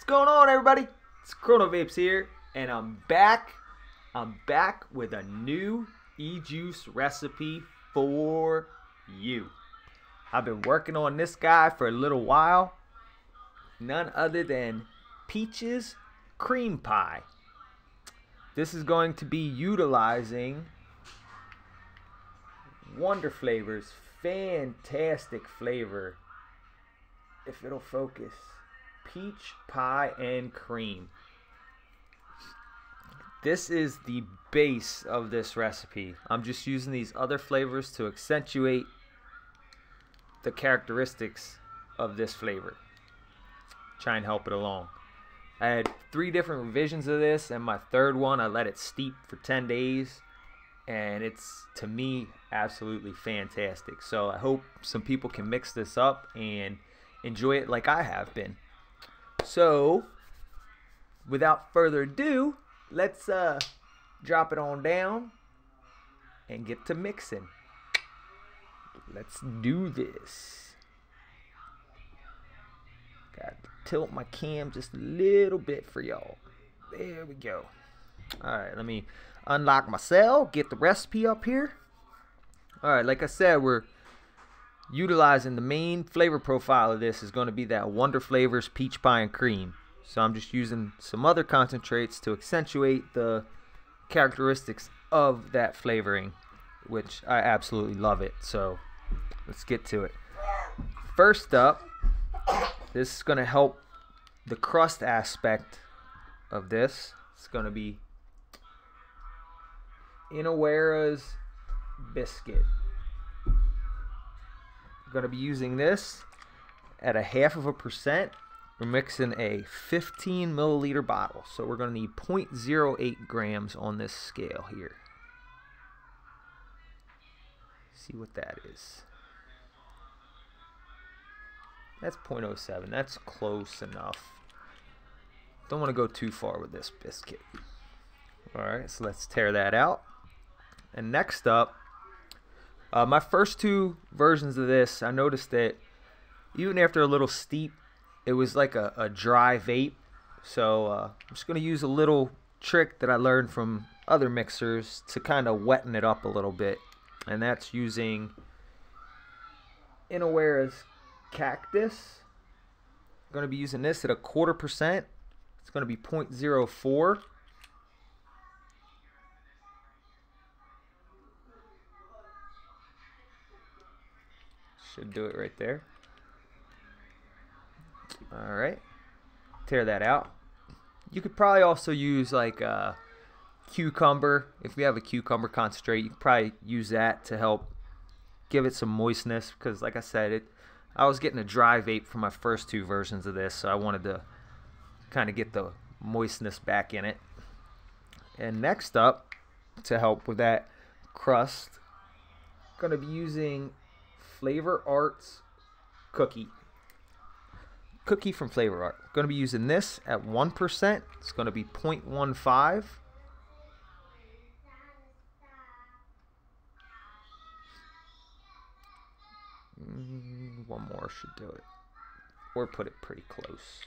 going on, everybody? It's Krono Vapes here, and I'm back. I'm back with a new ejuice recipe for you. I've been working on this guy for a little while. None other than peaches cream pie. This is going to be utilizing Wonder Flavor's fantastic flavor. If it'll focus. Peach pie and cream. This is the base of this recipe. I'm just using these other flavors to accentuate the characteristics of this flavor. Try and help it along. I had 3 different revisions of this, and my third one I let it steep for 10 days, and it's, to me, absolutely fantastic. So I hope some people can mix this up and enjoy it like I have been. So, without further ado, let's drop it on down and get to mixing. Let's do this. Got to tilt my cam just a little bit for y'all. There we go. Alright, let me unlock my cell, get the recipe up here. Alright, like I said, we're utilizing the main flavor profile of this is going to be that Wonder Flavors peach pie and cream. So I'm just using some other concentrates to accentuate the characteristics of that flavoring, which I absolutely love it. So let's get to it. First up, this is going to help the crust aspect of this. It's going to be Inawera's biscuit. Going to be using this at a 0.5%. We're mixing a 15 milliliter bottle, so we're going to need 0.08 grams on this scale here. See what that is. That's 0.07. That's close enough. Don't want to go too far with this biscuit. Alright, so let's tear that out. And next up, my first 2 versions of this, I noticed that even after a little steep, it was like a dry vape. So I'm just going to use a little trick that I learned from other mixers to kind of wetten it up a little bit. And that's using Inawera's Cactus. I'm going to be using this at a 0.25%. It's going to be 0.04. Should do it right there. Alright. Tear that out. You could probably also use like a cucumber. If we have a cucumber concentrate, you could probably use that to help give it some moistness. Because like I said, I was getting a dry vape for my first 2 versions of this. So I wanted to kind of get the moistness back in it. And next up, to help with that crust, I'm going to be using Flavor Arts cookie from Flavor Art. I'm going to be using this at 1%. It's going to be 0.15. One more should do it, or put it pretty close.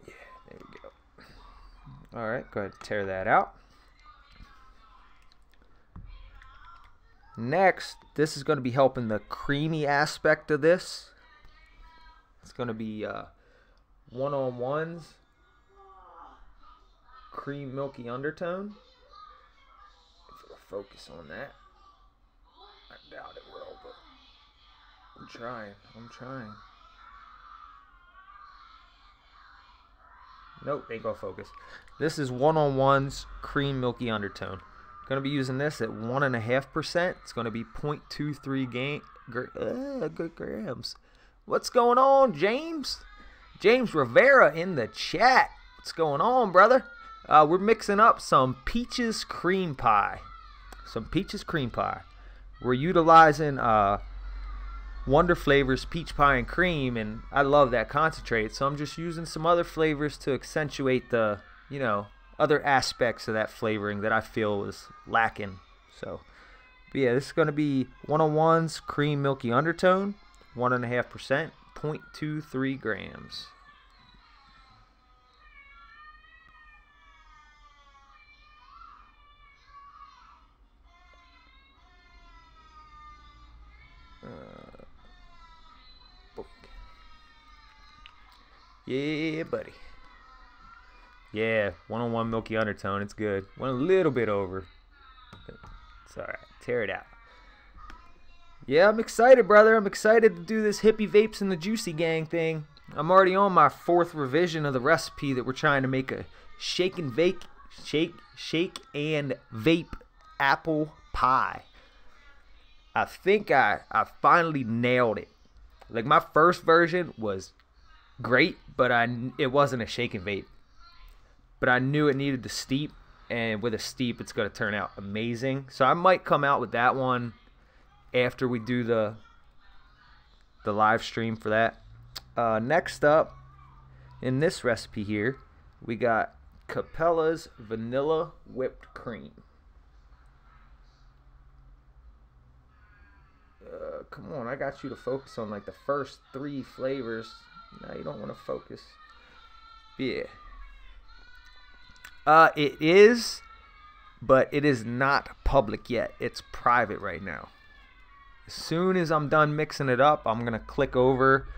Yeah, there we go. All right, go ahead and tear that out. Next, this is going to be helping the creamy aspect of this. It's going to be 1-on-1's cream milky undertone. If it'll focus on that. I doubt it will, but I'm trying. Nope, ain't gonna focus. This is 1-on-1's cream milky undertone. Going to be using this at 1.5%. It's going to be 0.23 grams. What's going on, James? James Rivera in the chat. What's going on, brother? We're mixing up some peaches cream pie. We're utilizing Wonder Flavors peach pie and cream, and I love that concentrate. So I'm just using some other flavors to accentuate the, other aspects of that flavoring that I feel was lacking. So, but yeah, this is going to be 1-on-1's cream milky undertone, 1.5%, 0.23 grams. Yeah, buddy. Yeah, 101 milky undertone. It's good. Went a little bit over. It's alright. Tear it out. Yeah, I'm excited, brother. I'm excited to do this hippie vapes and the juicy gang thing. I'm already on my 4th revision of the recipe that we're trying to make a shake and vape apple pie. I think I finally nailed it. Like, my first version was great, but it wasn't a shake and vape. But I knew it needed to steep, and with a steep, it's going to turn out amazing. So I might come out with that one after we do the live stream for that. Next up, in this recipe here, we got Capella's Vanilla Whipped Cream. Come on, I got you to focus on like the first 3 flavors. Now you don't want to focus. Yeah. It is, but it is not public yet. It's private right now. As soon as I'm done mixing it up, I'm going to click over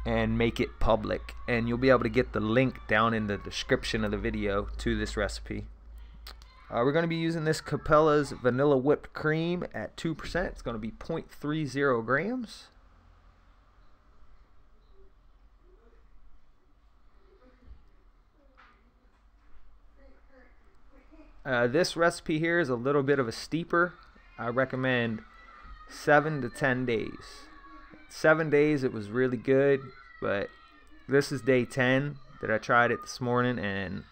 and make it public. And you'll be able to get the link down in the description of the video to this recipe. We're going to be using this Capella's Vanilla Whipped Cream at 2%. It's going to be 0.30 grams. This recipe here is a little bit of a steeper. I recommend 7 to 10 days. 7 days it was really good, but this is day 10 that I tried it this morning, and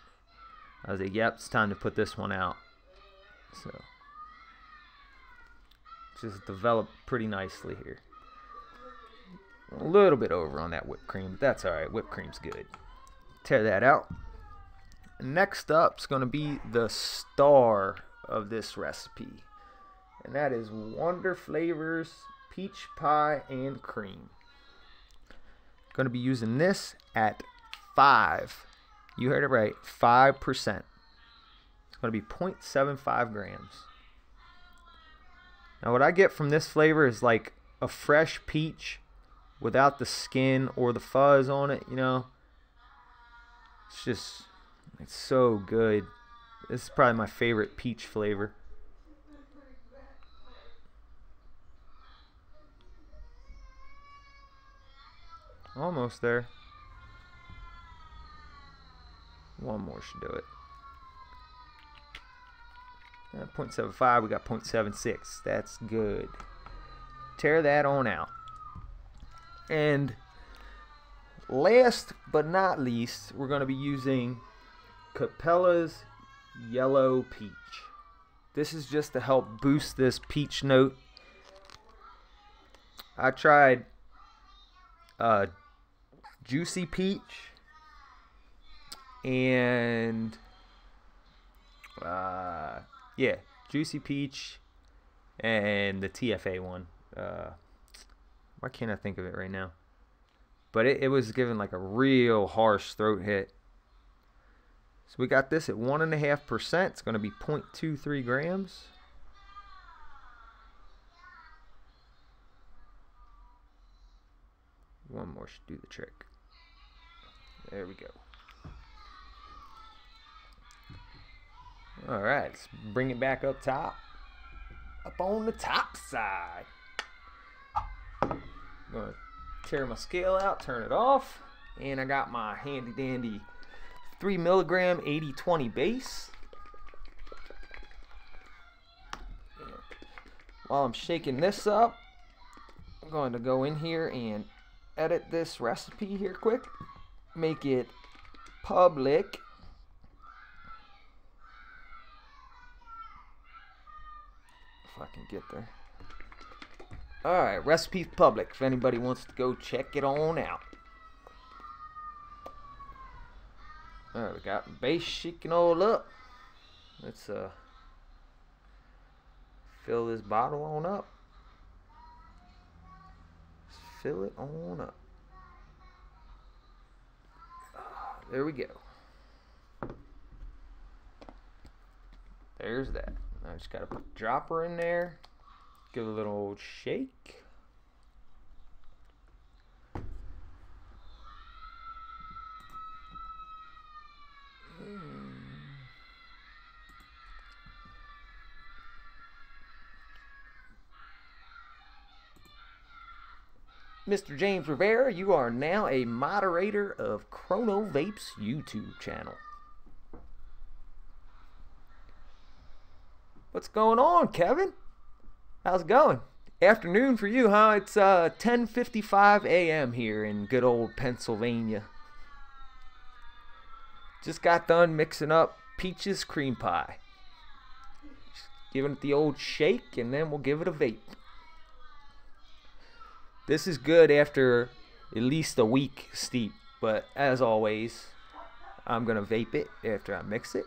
I was like, yep, it's time to put this one out. So just developed pretty nicely here. A little bit over on that whipped cream, but that's alright. Whipped cream's good. Tear that out. Next up is going to be the star of this recipe, and that is Wonder Flavors Peach Pie and Cream. Going to be using this at 5. You heard it right, 5%. It's going to be 0.75 grams. Now what I get from this flavor is like a fresh peach without the skin or the fuzz on it, you know. It's so good. This is probably my favorite peach flavor. Almost there. One more should do it. 0.75, we got 0.76. That's good. Tear that on out. And last but not least, we're going to be using Capella's Yellow Peach. This is just to help boost this peach note. I tried Juicy Peach and yeah, Juicy Peach and the TFA one. Why can't I think of it right now? But it was given like a real harsh throat hit. So we got this at 1.5%. It's going to be 0.23 grams. One more should do the trick. There we go. Alright, let's bring it back up top. Up on the top side. I'm going to tear my scale out, turn it off. And I got my handy dandy 3 milligram 80/20 base. And while I'm shaking this up, I'm going to go in here and edit this recipe here quick. Make it public. If I can get there. Alright, recipe public if anybody wants to go check it on out. Alright, we got the base shaking all up. Let's fill this bottle on up. Let's fill it on up. There we go. There's that. I just gotta put the dropper in there. Give it a little old shake. Mr. James Rivera, you are now a moderator of Krono Vapes YouTube channel. What's going on, Kevin? How's it going? Afternoon for you, huh? It's 10:55 a.m. here in good old Pennsylvania. Just got done mixing up Peach's cream pie. Just giving it the old shake, and then we'll give it a vape. This is good after at least a week steep, but as always, I'm gonna vape it after I mix it.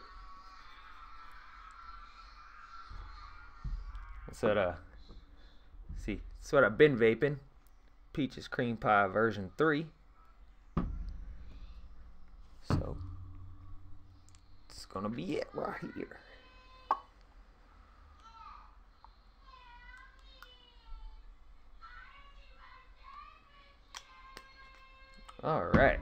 That's what I've been vaping. Peach's cream pie version 3. So it's gonna be it right here. All right.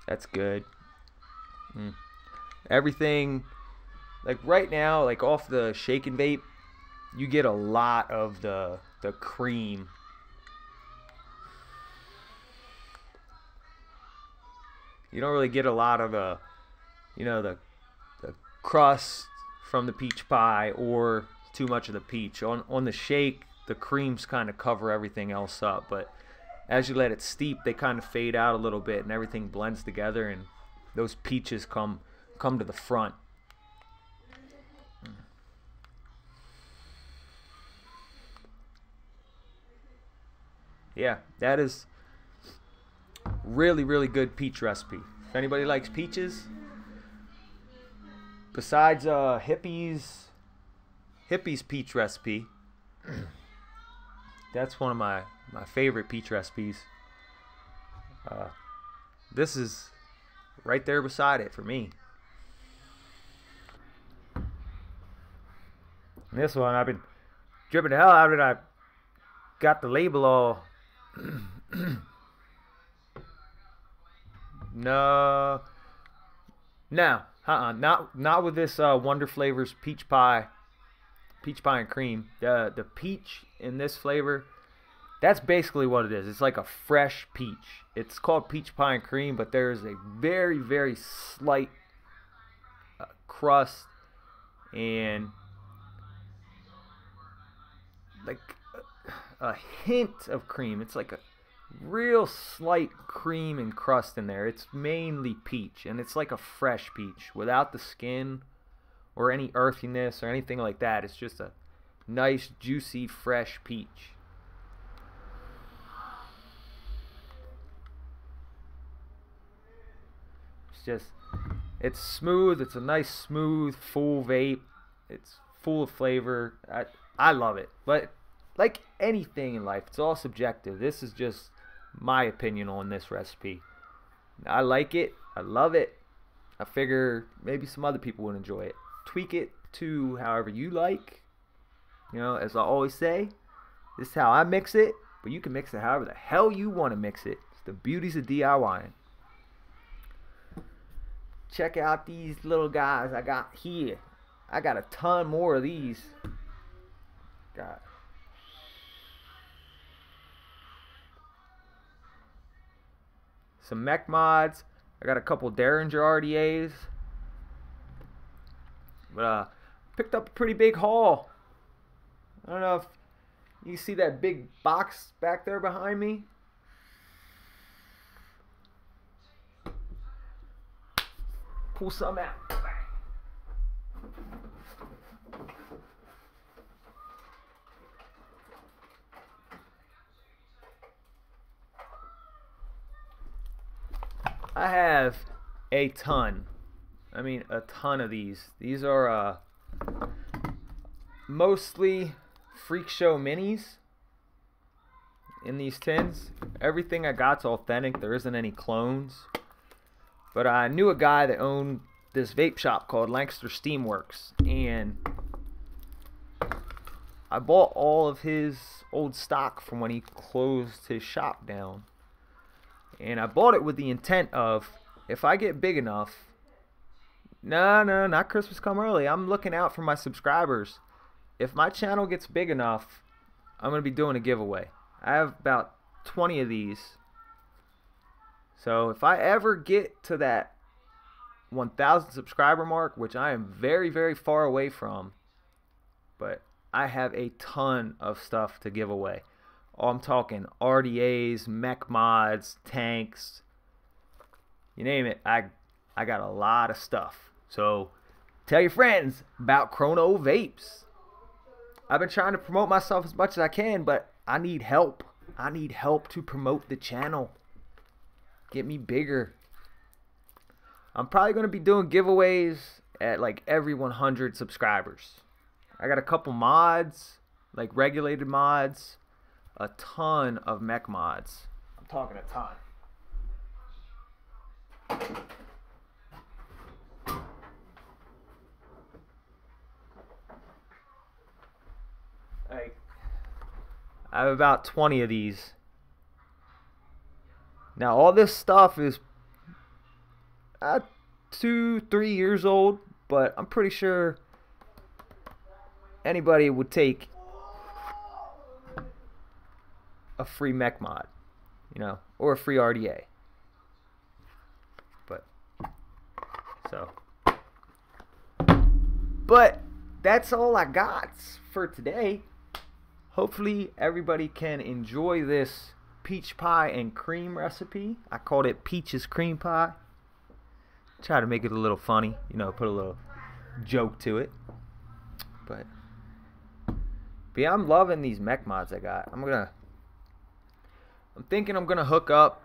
That's good. Everything, like right now, like off the shake and vape, you get a lot of the cream. You don't really get a lot of the crust from the peach pie or too much of the peach. On the shake, the creams kind of cover everything else up, but as you let it steep, they kind of fade out a little bit and everything blends together, and those peaches come to the front. Yeah, that is really, really good peach recipe. If anybody likes peaches, besides Hippie's peach recipe, that's one of my favorite peach recipes. This is right there beside it for me. And this one, I've been dripping the hell out of it. I got the label all no, not with this Wonder Flavors peach pie and cream. The peach in this flavor, that's basically what it is. It's like a fresh peach. It's called peach pie and cream, but there's a very, very slight crust and like a hint of cream. It's like a real slight cream and crust in there. It's mainly peach, and it's like a fresh peach without the skin or any earthiness or anything like that. It's just a nice, juicy, fresh peach. It's smooth. It's a nice, smooth, full vape. It's full of flavor. I love it. But like anything in life, it's all subjective. This is just my opinion on this recipe. I like it. I love it. I figure maybe some other people would enjoy it. Tweak it to however you like. You know, as I always say, this is how I mix it, but you can mix it however the hell you want to mix it. It's the beauties of DIYing. Check out these little guys I got here. I got a ton more of these. Got some mech mods. I got a couple Derringer RDAs. But picked up a pretty big haul. I don't know if you see that big box back there behind me. Pull some out. I have a ton. I mean, a ton of these. These are mostly Freak Show minis in these tins. Everything I got's authentic. There isn't any clones. But I knew a guy that owned this vape shop called Lancaster Steamworks, and I bought all of his old stock from when he closed his shop down. And I bought it with the intent of, if I get big enough, No, not Christmas come early. I'm looking out for my subscribers. If my channel gets big enough, I'm going to be doing a giveaway. I have about 20 of these. So if I ever get to that 1,000 subscriber mark, which I am very, very far away from, but I have a ton of stuff to give away. Oh, I'm talking RDAs, mech mods, tanks, you name it. I got a lot of stuff. So tell your friends about Krono Vapes. I've been trying to promote myself as much as I can, but I need help. I need help to promote the channel. Get me bigger. I'm probably going to be doing giveaways at like every 100 subscribers. I got a couple mods, like regulated mods, a ton of mech mods. I'm talking a ton. Like, I have about 20 of these. Now all this stuff is 2-3 years old, but I'm pretty sure anybody would take a free mech mod, you know, or a free RDA. But that's all I got for today. Hopefully everybody can enjoy this peach pie and cream recipe. I called it peaches cream pie. Try to make it a little funny, you know, put a little joke to it. But yeah, I'm loving these mech mods I got. I'm thinking I'm gonna hook up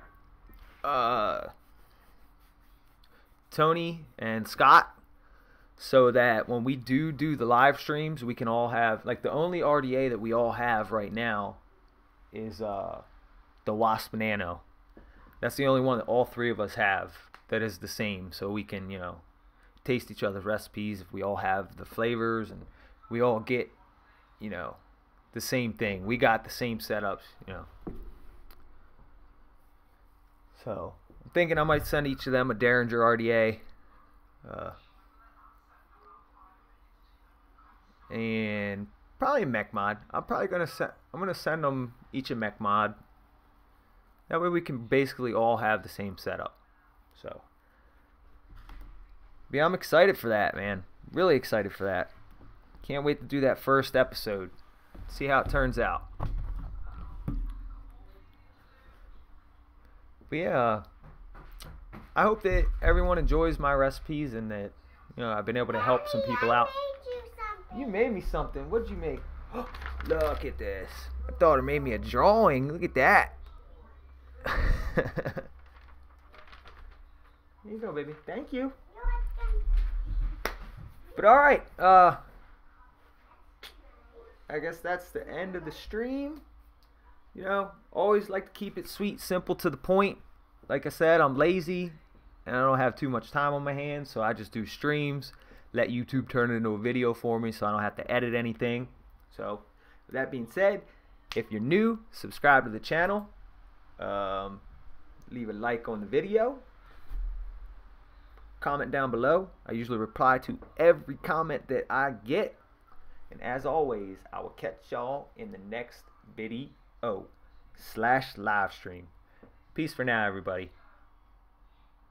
Tony and Scott, so that when we do the live streams, we can all have, like, the only RDA that we all have right now is the Wasp Nano. That's the only one that all three of us have that is the same, so we can, you know, taste each other's recipes if we all have the flavors and we all get, you know, the same thing. We got the same setups, you know. So I'm thinking I might send each of them a Derringer RDA. And probably a mech mod. I'm gonna send them each a mech mod. That way we can basically all have the same setup. So yeah, I'm excited for that, man. Really excited for that. Can't wait to do that first episode. See how it turns out. But yeah, I hope that everyone enjoys my recipes and that, you know, I've been able to help some people out. You made me something. What'd you make? Look at this. I thought it made me a drawing. Look at that. Here you go, baby. Thank you. But alright, I guess that's the end of the stream. You know, always like to keep it sweet, simple, to the point. Like I said, I'm lazy and I don't have too much time on my hands, so I just do streams. Let YouTube turn it into a video for me so I don't have to edit anything. So with that being said, if you're new, subscribe to the channel. Leave a like on the video. Comment down below. I usually reply to every comment that I get. And as always, I will catch y'all in the next video / live stream. Peace for now, everybody.